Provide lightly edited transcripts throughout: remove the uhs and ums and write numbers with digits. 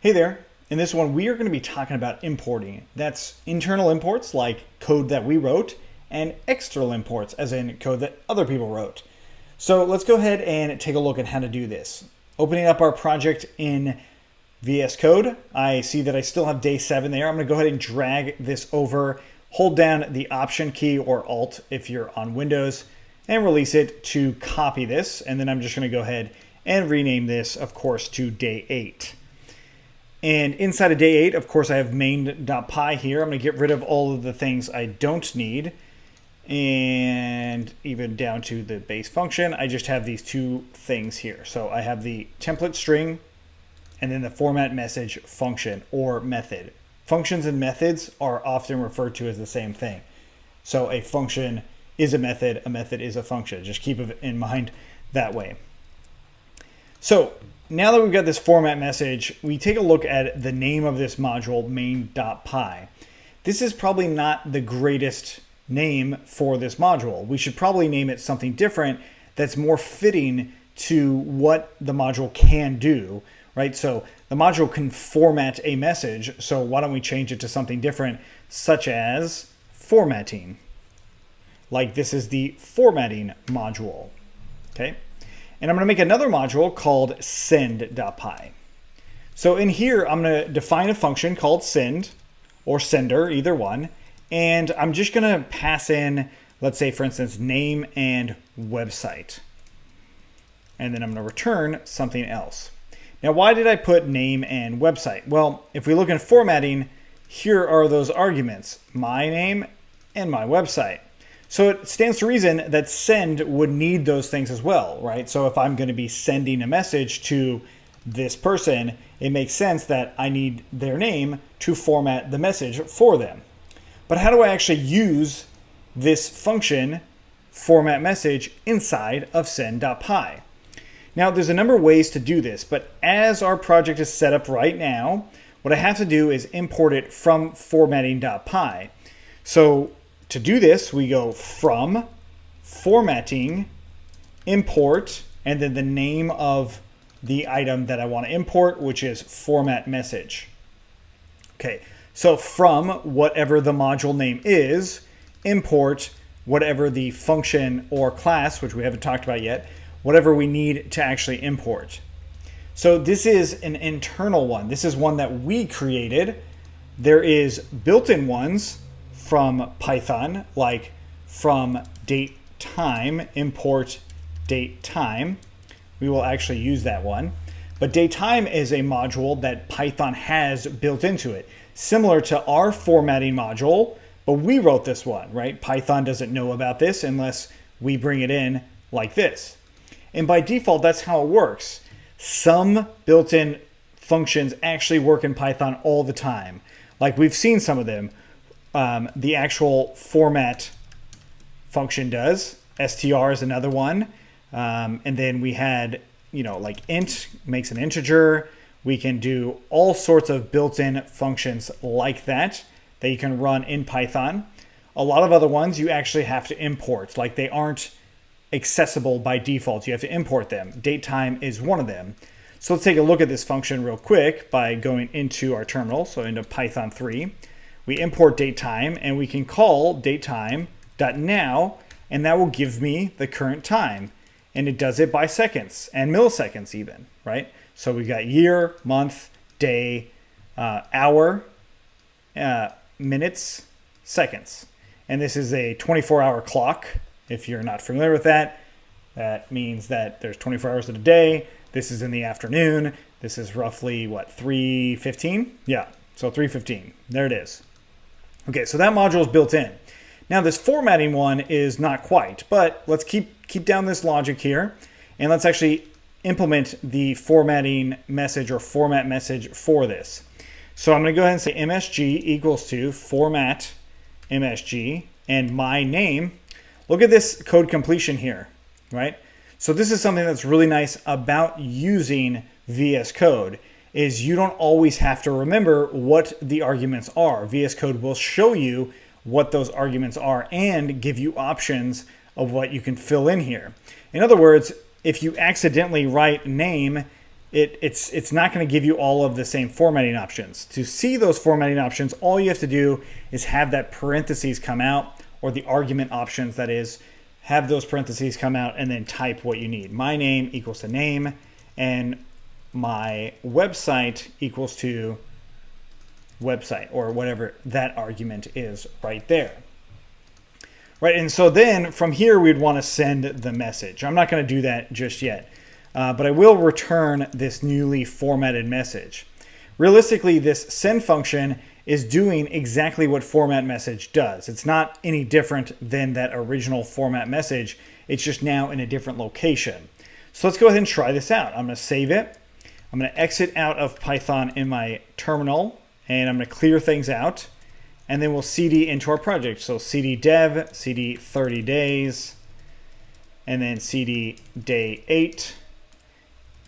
Hey there. In this one, we are going to be talking about importing. That's internal imports like code that we wrote and external imports as in code that other people wrote. So let's go ahead and take a look at how to do this. Opening up our project in VS Code, I see that I still have day 7 there. I'm going to go ahead and drag this over, hold down the Option key or Alt if you're on Windows, and release it to copy this. And then I'm just going to go ahead and rename this, of course, to day 8. And inside of day 8, of course, I have main.py here. I'm going to get rid of all of the things I don't need. And even down to the base function, I just have these two things here. So I have the template string and then the format message function or method. Functions and methods are often referred to as the same thing. So a function is a method is a function. Just keep it in mind that way. So now that we've got this format message, we take a look at the name of this module, main.py. This is probably not the greatest name for this module. We should probably name it something different that's more fitting to what the module can do, right? So the module can format a message, so why don't we change it to something different, such as formatting. Like this is the formatting module, okay? And I'm going to make another module called send.py. So in here, I'm going to define a function called send or sender, either one. And I'm just going to pass in, let's say, for instance, name and website. And then I'm going to return something else. Now, why did I put name and website? Well, if we look in formatting, here are those arguments, my name and my website. So it stands to reason that send would need those things as well, right? So if I'm going to be sending a message to this person, it makes sense that I need their name to format the message for them. But how do I actually use this function, format message, inside of send.py? Now, there's a number of ways to do this, but as our project is set up right now, what I have to do is import it from formatting.py. So to do this, we go from formatting, import, and then the name of the item that I want to import, which is format message. Okay, so from whatever the module name is, import whatever the function or class, which we haven't talked about yet, whatever we need to actually import. So this is an internal one. This is one that we created. There is built-in ones from Python, like from date time, import date time. We will actually use that one. But date time is a module that Python has built into it, similar to our formatting module, but we wrote this one, right? Python doesn't know about this unless we bring it in like this. And by default, that's how it works. Some built-in functions actually work in Python all the time. Like we've seen some of them. The actual format function does. str is another one. And then we had, like int makes an integer. We can do all sorts of built-in functions like that you can run in Python. A lot of other ones you actually have to import. Like they aren't accessible by default. You have to import them. Datetime is one of them. So let's take a look at this function real quick by going into our terminal. So into Python 3. We import datetime and we can call datetime.now and that will give me the current time. And it does it by seconds and milliseconds even, right? So we've got year, month, day, hour, minutes, seconds. And this is a 24-hour clock. If you're not familiar with that, that means that there's 24 hours in a day. This is in the afternoon. This is roughly, 3:15? Yeah, so 3:15. There it is. Okay, so that module is built in. Now this formatting one is not quite, but let's keep down this logic here, and let's actually implement the formatting message or format message for this. So I'm going to go ahead and say msg equals to format msg and my name. Look at this code completion here, right? So this is something that's really nice about using VS Code is you don't always have to remember what the arguments are. VS Code will show you what those arguments are and give you options of what you can fill in here. In other words, if you accidentally write name it's not going to give you all of the same formatting options. To see those formatting options, all you have to do is have that parentheses come out, or the argument options, that is, have those parentheses come out and then type what you need. My name equals to name, and my website equals to website, or whatever that argument is right there. Right, and so then from here we'd want to send the message. I'm not going to do that just yet, but I will return this newly formatted message. Realistically, this send function is doing exactly what format message does. It's not any different than that original format message. It's just now in a different location. So let's go ahead and try this out. I'm going to save it. I'm going to exit out of Python in my terminal, and I'm going to clear things out. And then we'll cd into our project. So cd dev, cd 30 days, and then cd day 8.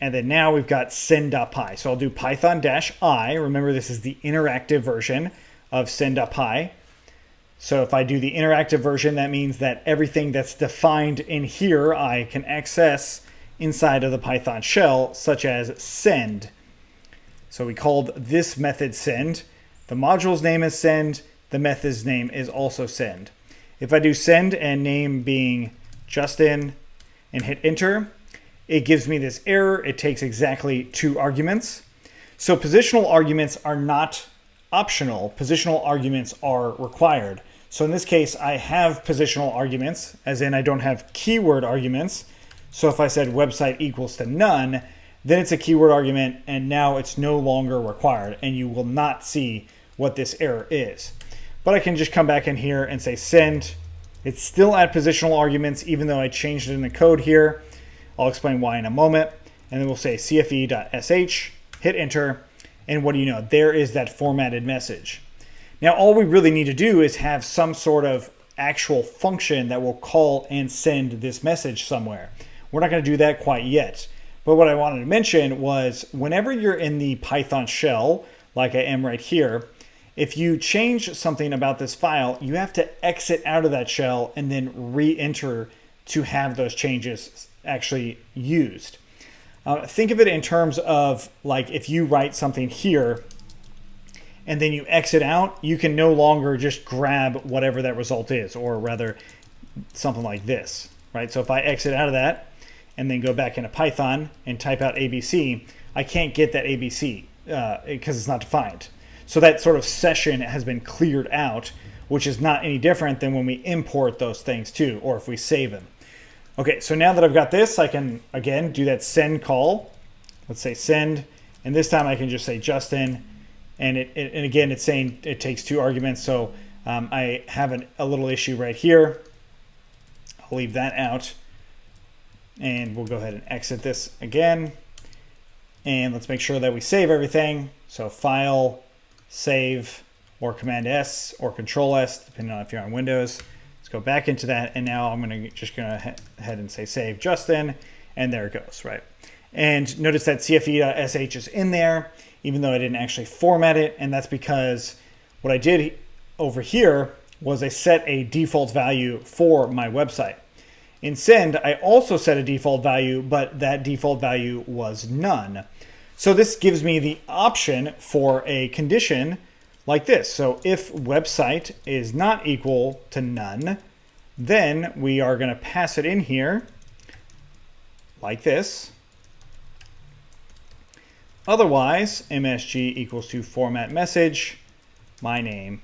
And then now we've got send.py. So I'll do python-i. Remember, this is the interactive version of send.py. So if I do the interactive version, that means that everything that's defined in here I can access inside of the Python shell, such as send. So we called this method send. The module's name is send. The method's name is also send. If I do send and name being Justin and hit enter, it gives me this error. It takes exactly 2 arguments. So positional arguments are not optional. Positional arguments are required. So in this case, I have positional arguments, as in I don't have keyword arguments. So if I said website equals to none, then it's a keyword argument, and now it's no longer required, and you will not see what this error is. But I can just come back in here and say send. It's still at positional arguments, even though I changed it in the code here. I'll explain why in a moment. And then we'll say cfe.sh, hit enter, and what do you know? There is that formatted message. Now all we really need to do is have some sort of actual function that will call and send this message somewhere. We're not going to do that quite yet. But what I wanted to mention was whenever you're in the Python shell, like I am right here, if you change something about this file, you have to exit out of that shell and then re-enter to have those changes actually used. Think of it in terms of like if you write something here and then you exit out, you can no longer just grab whatever that result is, or rather something like this, right? So if I exit out of that and then go back into Python and type out ABC, I can't get that ABC because it's not defined. So that sort of session has been cleared out, which is not any different than when we import those things too, or if we save them. Okay, so now that I've got this, I can, again, do that send call. Let's say send, and this time I can just say Justin, and again, it's saying it takes 2 arguments, so I have a little issue right here. I'll leave that out, and we'll go ahead and exit this again, and let's make sure that we save everything. So File, Save, or Command S, or Control S, depending on if you're on Windows. Let's go back into that, and now I'm just going to ahead and say save Justin, and there it goes, right? And notice that cfe.sh is in there, even though I didn't actually format it, and that's because what I did over here was I set a default value for my website. In send, I also set a default value, but that default value was none. So this gives me the option for a condition like this. So if website is not equal to none, then we are going to pass it in here like this. Otherwise, msg equals to format message, my name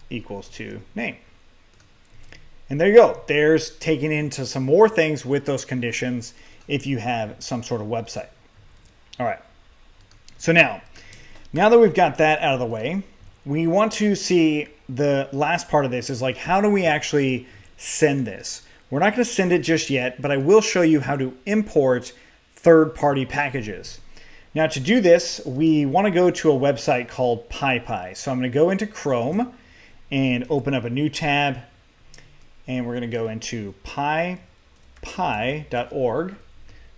equals to name. And there you go. There's taken into some more things with those conditions if you have some sort of website. All right. So now that we've got that out of the way, we want to see the last part of this is like, how do we actually send this? We're not going to send it just yet, but I will show you how to import third-party packages. Now to do this, we want to go to a website called PyPI. So I'm going to go into Chrome and open up a new tab, and we're going to go into pypi.org.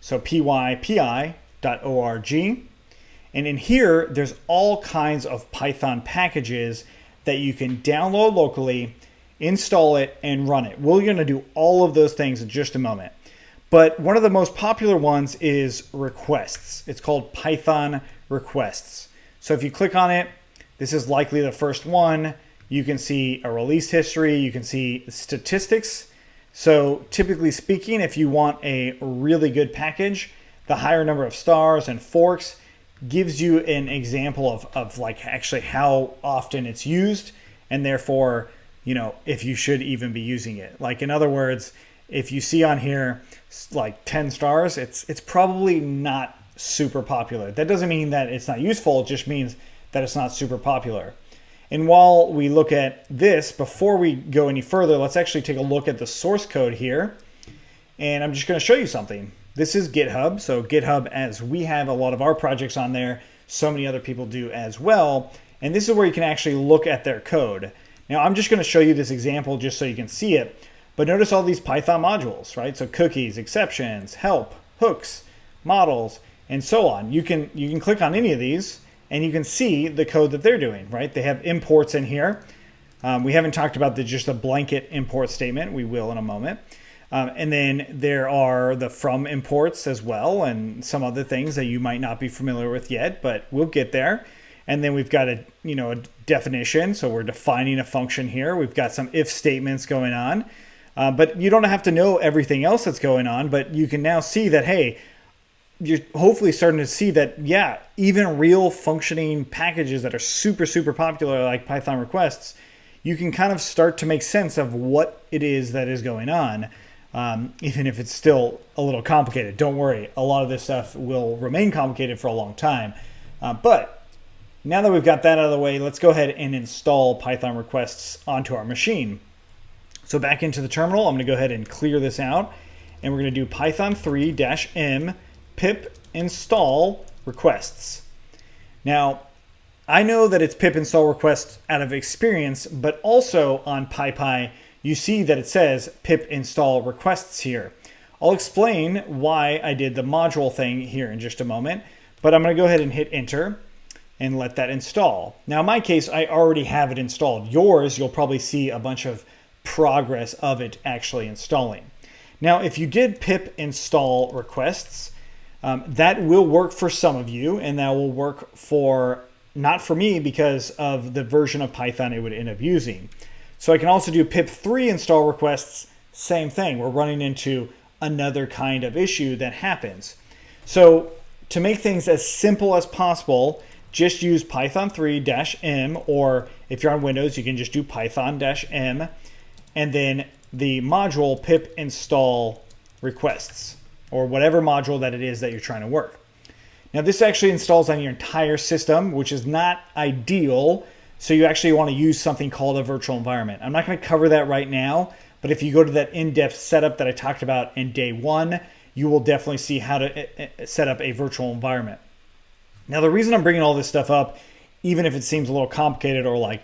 So pypi.org. And in here, there's all kinds of Python packages that you can download locally, install it, and run it. We're going to do all of those things in just a moment. But one of the most popular ones is requests. It's called Python requests. So if you click on it, this is likely the first one. You can see a release history. You can see statistics. So typically speaking, if you want a really good package, the higher number of stars and forks gives you an example of like actually how often it's used, and therefore, you know, if you should even be using it. Like in other words, if you see on here like 10 stars, it's probably not super popular. That doesn't mean that it's not useful, it just means that it's not super popular. And while we look at this, before we go any further, let's actually take a look at the source code here. And I'm just going to show you something. This is GitHub. So GitHub, as we have a lot of our projects on there, so many other people do as well. And this is where you can actually look at their code. Now, I'm just going to show you this example just so you can see it. But notice all these Python modules, right? So cookies, exceptions, help, hooks, models, and so on. You can click on any of these, and you can see the code that they're doing, right? They have imports in here. We haven't talked about just a blanket import statement. We will in a moment. And then there are the from imports as well, and some other things that you might not be familiar with yet, but we'll get there. And then we've got a definition. So we're defining a function here. We've got some if statements going on, but you don't have to know everything else that's going on, but you can now see that, hey, you're hopefully starting to see that, yeah, even real functioning packages that are super, super popular like Python requests, you can kind of start to make sense of what it is that is going on, even if it's still a little complicated. Don't worry, a lot of this stuff will remain complicated for a long time. But now that we've got that out of the way, let's go ahead and install Python requests onto our machine. So back into the terminal, I'm going to go ahead and clear this out, and we're going to do Python 3-m pip install requests. Now, I know that it's pip install requests out of experience, but also on PyPI, you see that it says pip install requests here. I'll explain why I did the module thing here in just a moment, but I'm going to go ahead and hit enter and let that install. Now, in my case, I already have it installed. Yours, you'll probably see a bunch of progress of it actually installing. Now, if you did pip install requests, that will work for some of you, and that will work not for me because of the version of Python it would end up using. So I can also do pip3 install requests, same thing. We're running into another kind of issue that happens. So to make things as simple as possible, just use Python 3-m, or if you're on Windows, you can just do Python-m, and then the module pip install requests, or whatever module that it is that you're trying to work. Now this actually installs on your entire system, which is not ideal. So you actually want to use something called a virtual environment. I'm not going to cover that right now, but if you go to that in-depth setup that I talked about in day one, you will definitely see how to set up a virtual environment. Now the reason I'm bringing all this stuff up, even if it seems a little complicated or like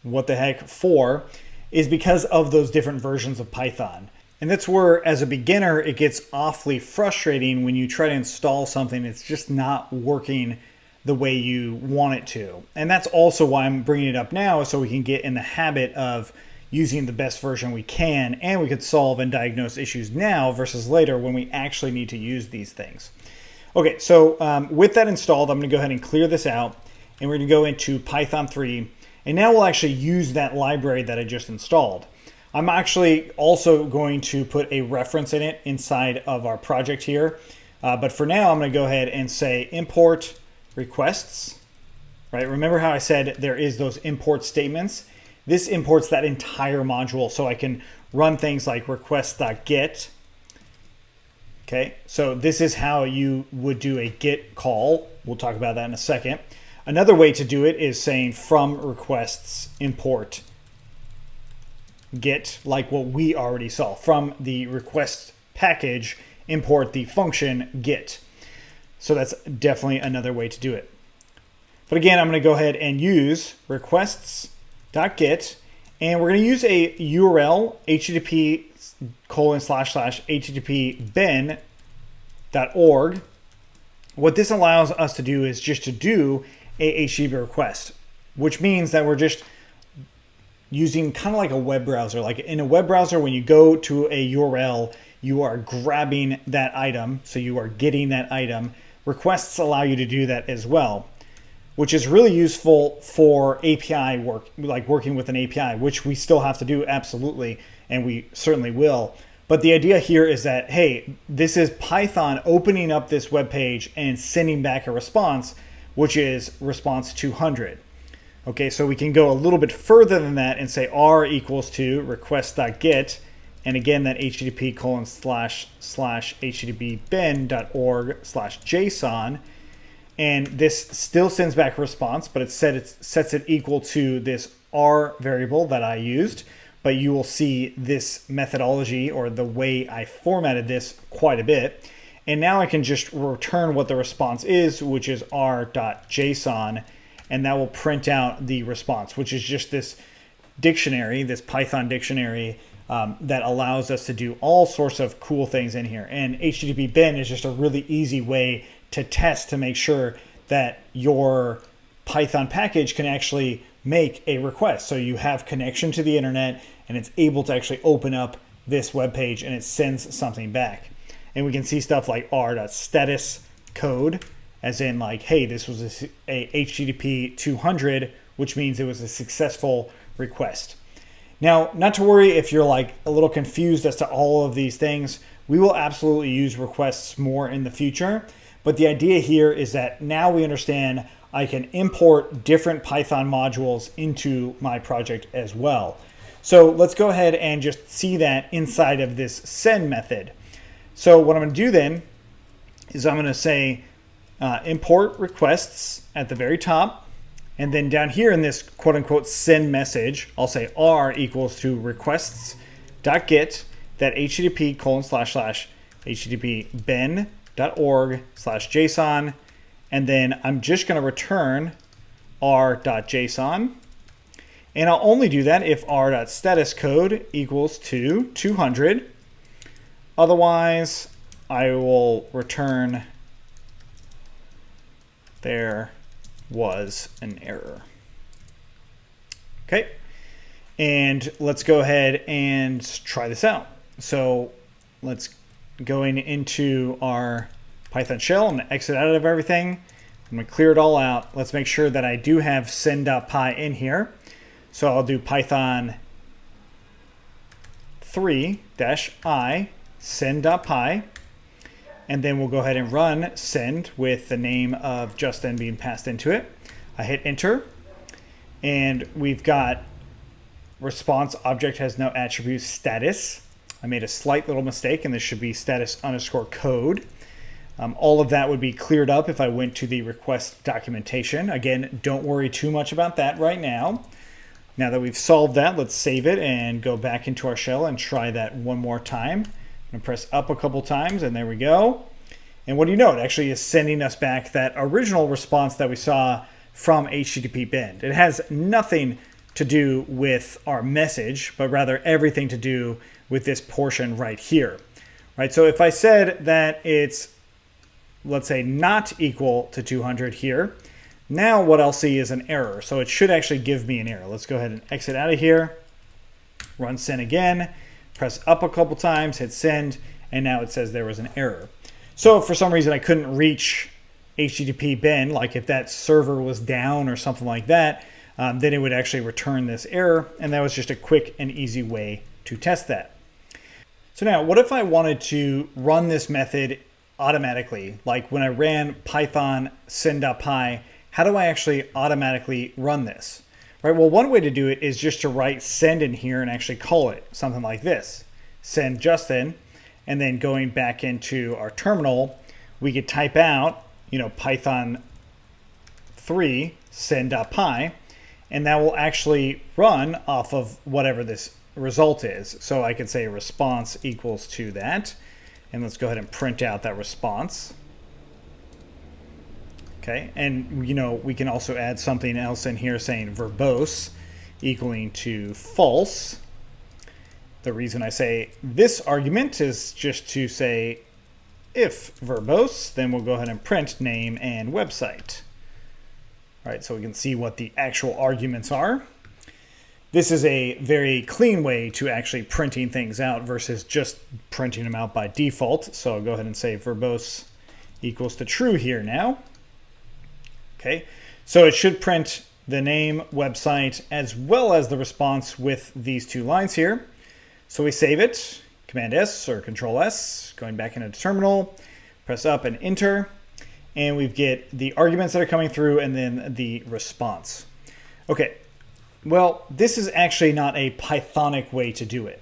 what the heck for, is because of those different versions of Python. And that's where, as a beginner, it gets awfully frustrating when you try to install something that's just not working the way you want it to. And that's also why I'm bringing it up now, so we can get in the habit of using the best version we can, and we could solve and diagnose issues now versus later when we actually need to use these things. Okay, so with that installed, I'm going to go ahead and clear this out, and we're going to go into Python 3, and now we'll actually use that library that I just installed. I'm actually also going to put a reference in it inside of our project here. But for now, I'm going to go ahead and say import requests, right? Remember how I said there is those import statements? This imports that entire module, so I can run things like request.get. Okay, so this is how you would do a get call. We'll talk about that in a second. Another way to do it is saying from requests import get, like what we already saw. From the request package, import the function get. So that's definitely another way to do it. But again, I'm going to go ahead and use requests.get, and we're going to use a URL, http://http://ben.org. What this allows us to do is just to do a HTTP request, which means that we're just using kind of like a web browser. Like in a web browser, when you go to a URL, you are grabbing that item, so you are getting that item. Requests allow you to do that as well, which is really useful for API work, like working with an API, which we still have to do, absolutely, and we certainly will. But the idea here is that, hey, this is Python opening up this web page and sending back a response, which is response 200. Okay, so we can go a little bit further than that and say r equals to request.get, and again, that http://http:/bin.org/json, and this still sends back a response, but it sets it equal to this r variable that I used. But you will see this methodology, or the way I formatted this, quite a bit. And now I can just return what the response is, which is r.json, and that will print out the response, which is just this dictionary, this Python dictionary that allows us to do all sorts of cool things in here. And HTTP bin is just a really easy way to test to make sure that your Python package can actually make a request. So you have connection to the internet and it's able to actually open up this web page and it sends something back. And we can see stuff like r.status code, as in like, hey, this was a HTTP 200, which means it was a successful request. Now, not to worry if you're like a little confused as to all of these things. We will absolutely use requests more in the future. But the idea here is that now we understand I can import different Python modules into my project as well. So let's go ahead and just see that inside of this send method. So what I'm going to do then is I'm going to say import requests at the very top. And then down here in this quote unquote send message, I'll say r equals to requests.get that http://http bin.org/json. And then I'm just going to return r.json. And I'll only do that if r.status code equals to 200. Otherwise, I will return there was an error. Okay. And let's go ahead and try this out. So let's going into our Python shell. I'm going to exit out of everything. I'm going to clear it all out. Let's make sure that I do have send.py in here. So I'll do Python 3-i send.py. And then we'll go ahead and run send with the name of Justin being passed into it. I hit enter. And we've got response object has no attribute status. I made a slight little mistake, and this should be status_code. All of that would be cleared up if I went to the request documentation. Again, don't worry too much about that right now. Now that we've solved that, let's save it and go back into our shell and try that one more time. I'm going to press up a couple times, and there we go. And what do you know? It actually is sending us back that original response that we saw from HTTP bin. It has nothing to do with our message, but rather everything to do with this portion right here. Right? So if I said that it's, let's say, not equal to 200 here, now what I'll see is an error. So it should actually give me an error. Let's go ahead and exit out of here, run send again, press up a couple times, hit send, and now it says there was an error. So if for some reason I couldn't reach HTTP bin, like if that server was down or something like that, then it would actually return this error. And that was just a quick and easy way to test that. So now, what if I wanted to run this method automatically? Like when I ran Python send.py, how do I actually automatically run this? Right. Well, one way to do it is just to write send in here and actually call it something like this, send Justin, and then going back into our terminal, we could type out, Python 3 send.py, and that will actually run off of whatever this result is. So I could say response equals to that, and let's go ahead and print out that response. Okay, and we can also add something else in here saying verbose equaling to false. The reason I say this argument is just to say if verbose, then we'll go ahead and print name and website. All right, so we can see what the actual arguments are. This is a very clean way to actually printing things out versus just printing them out by default. So I'll go ahead and say verbose equals to true here now. Okay, so it should print the name, website, as well as the response with these two lines here. So we save it, Command S or Control S, going back into the terminal, press up and enter, and we get the arguments that are coming through and then the response. Okay, well, this is actually not a Pythonic way to do it.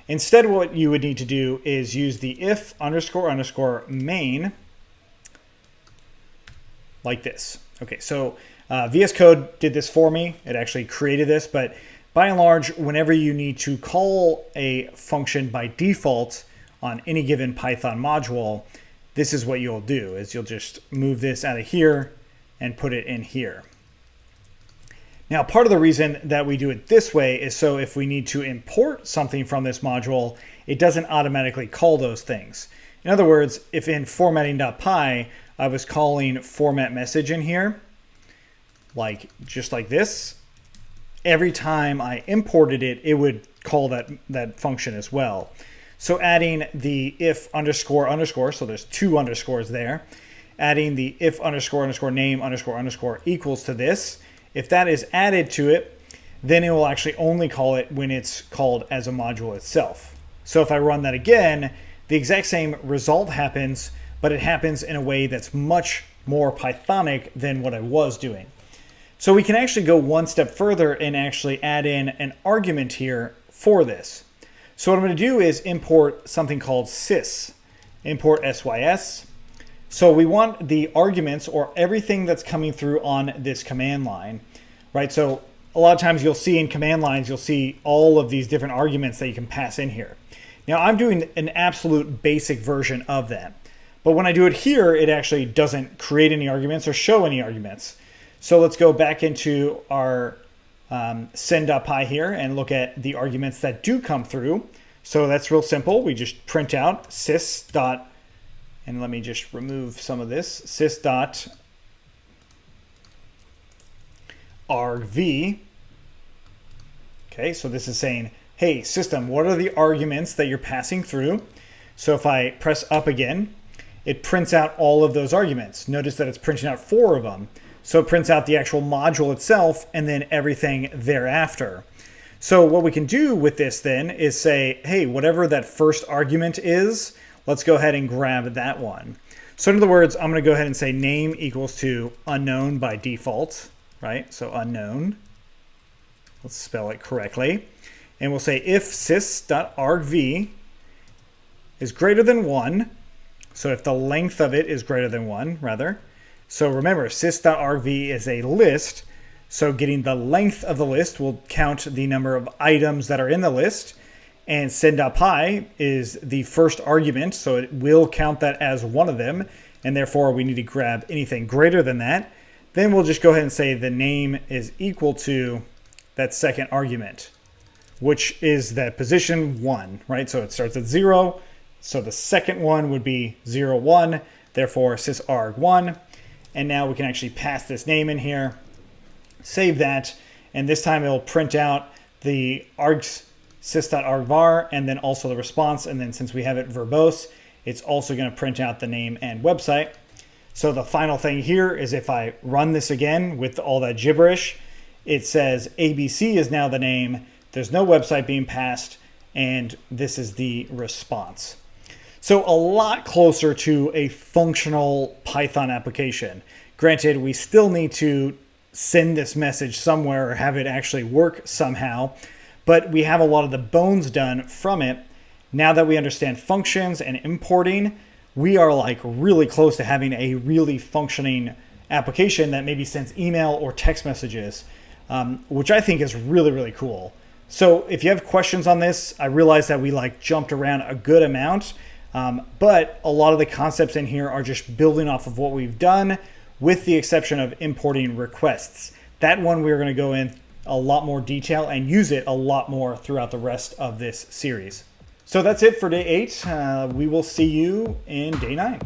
Instead, what you would need to do is use the if __ main like this. Okay, so VS Code did this for me. It actually created this, but by and large, whenever you need to call a function by default on any given Python module, this is what you'll do, is you'll just move this out of here and put it in here. Now, part of the reason that we do it this way is so if we need to import something from this module, it doesn't automatically call those things. In other words, if in formatting.py, I was calling format message in here, just like this, every time I imported it, it would call that function as well. So adding the if __, so there's two underscores there, adding the if __ name __ equals to this, if that is added to it, then it will actually only call it when it's called as a module itself. So if I run that again, the exact same result happens, but it happens in a way that's much more Pythonic than what I was doing. So we can actually go one step further and actually add in an argument here for this. So what I'm going to do is import something called sys, import sys. So we want the arguments or everything that's coming through on this command line, right? So a lot of times you'll see in command lines, you'll see all of these different arguments that you can pass in here. Now I'm doing an absolute basic version of that. But when I do it here, it actually doesn't create any arguments or show any arguments. So let's go back into our send.py here and look at the arguments that do come through. So that's real simple. We just print out sys dot, and let me just remove some of this, sys dot argv. Okay, so this is saying, hey, system, what are the arguments that you're passing through? So if I press up again, it prints out all of those arguments. Notice that it's printing out 4 of them. So it prints out the actual module itself and then everything thereafter. So what we can do with this then is say, hey, whatever that first argument is, let's go ahead and grab that one. So in other words, I'm going to go ahead and say name equals to unknown by default, right? So unknown. Let's spell it correctly. And we'll say if sys.argv is greater than 1, so if the length of it is greater than 1, rather. So remember, sys.argv is a list, so getting the length of the list will count the number of items that are in the list, and send.py is the first argument, so it will count that as one of them, and therefore we need to grab anything greater than that. Then we'll just go ahead and say the name is equal to that second argument, which is that position 1, right? So it starts at 0, so the second one would be 0, 1, therefore sysarg1. And now we can actually pass this name in here, save that, and this time it'll print out the args sys.argvar and then also the response. And then since we have it verbose, it's also going to print out the name and website. So the final thing here is if I run this again with all that gibberish, it says ABC is now the name, there's no website being passed, and this is the response. So a lot closer to a functional Python application. Granted, we still need to send this message somewhere or have it actually work somehow, but we have a lot of the bones done from it. Now that we understand functions and importing, we are like really close to having a really functioning application that maybe sends email or text messages, which I think is really, really cool. So if you have questions on this, I realize that we jumped around a good amount. But a lot of the concepts in here are just building off of what we've done, with the exception of importing requests. That one we're going to go in a lot more detail and use it a lot more throughout the rest of this series. So that's it for day 8. We will see you in day 9.